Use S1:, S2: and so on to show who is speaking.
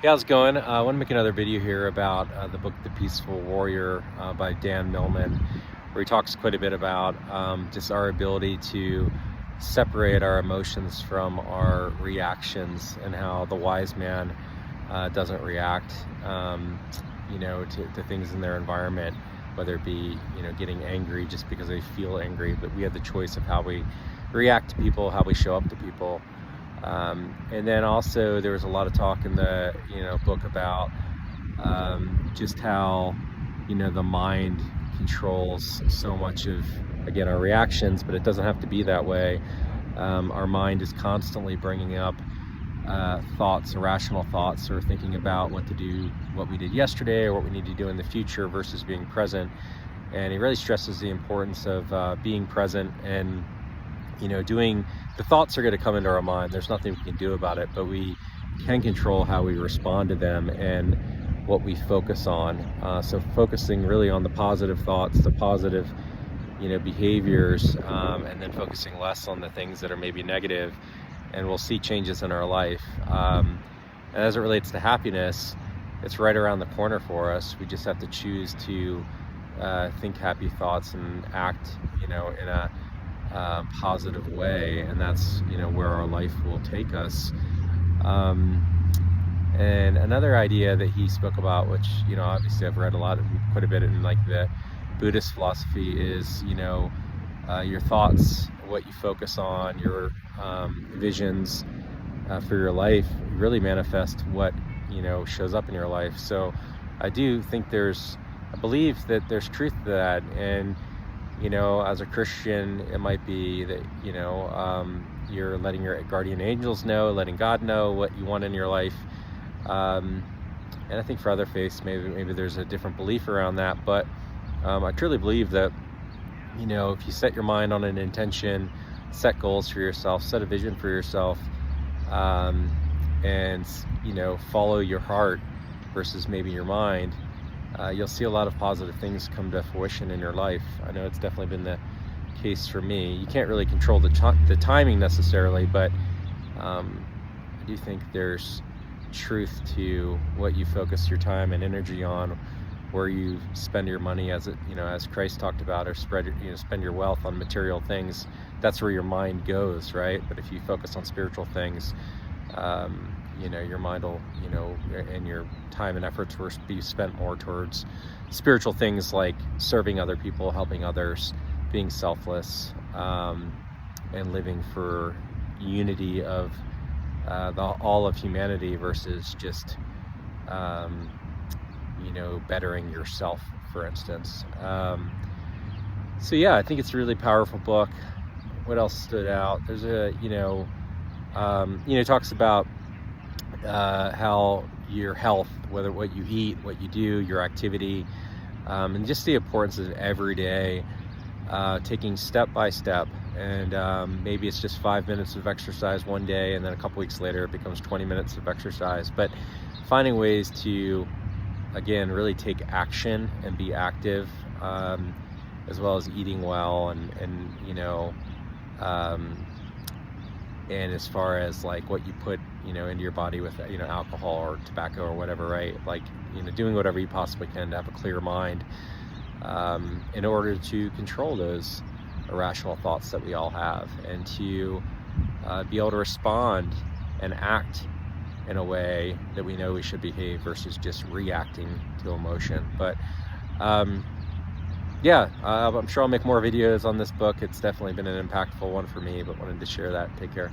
S1: Yeah, how's it going? I want to make another video here about the book The Peaceful Warrior by Dan Millman, where he talks quite a bit about just our ability to separate our emotions from our reactions, and how the wise man doesn't react, to things in their environment, whether it be, getting angry just because they feel angry, but we have the choice of how we react to people, how we show up to people. And then also there was a lot of talk in the book about just how the mind controls so much of, again, our reactions, but it doesn't have to be that way. Our mind is constantly bringing up thoughts, irrational thoughts, or thinking about what to do, what we did yesterday or what we need to do in the future versus being present. And he really stresses the importance of being present and doing. The thoughts are going to come into our mind. There's nothing we can do about it, but we can control how we respond to them and what we focus on. So focusing really on the positive thoughts, the positive, behaviors, and then focusing less on the things that are maybe negative, and we'll see changes in our life. And as it relates to happiness, it's right around the corner for us. We just have to choose to think happy thoughts and act, in a positive way, and that's where our life will take us. And another idea that he spoke about, which obviously I've read quite a bit in like the Buddhist philosophy, is your thoughts, what you focus on, your visions for your life really manifest what shows up in your life. So I believe that there's truth to that. And as a Christian, it might be that, you're letting your guardian angels know, letting God know what you want in your life. And I think for other faiths, maybe there's a different belief around that. But I truly believe that, if you set your mind on an intention, set goals for yourself, set a vision for yourself, and, follow your heart versus maybe your mind, you'll see a lot of positive things come to fruition in your life. I know it's definitely been the case for me. You can't really control the timing necessarily, but I do think there's truth to what you focus your time and energy on, where you spend your money, as Christ talked about, or spend your wealth on material things. That's where your mind goes, right? But if you focus on spiritual things, your mind will, and your time and efforts will be spent more towards spiritual things like serving other people, helping others, being selfless, and living for unity of all of humanity versus just, bettering yourself, for instance. So yeah, I think it's a really powerful book. What else stood out? There's it talks about how your health, what you eat, what you do, your activity, and just the importance of every day, taking step by step. And maybe it's just 5 minutes of exercise one day, and then a couple weeks later it becomes 20 minutes of exercise. But finding ways to, again, really take action and be active, as well as eating well, and as far as like what you put into your body with alcohol or tobacco or whatever, right? Like doing whatever you possibly can to have a clear mind, in order to control those irrational thoughts that we all have, and to be able to respond and act in a way that we know we should behave versus just reacting to emotion. But I'm sure I'll make more videos on this book. It's definitely been an impactful one for me, but wanted to share that. Take care.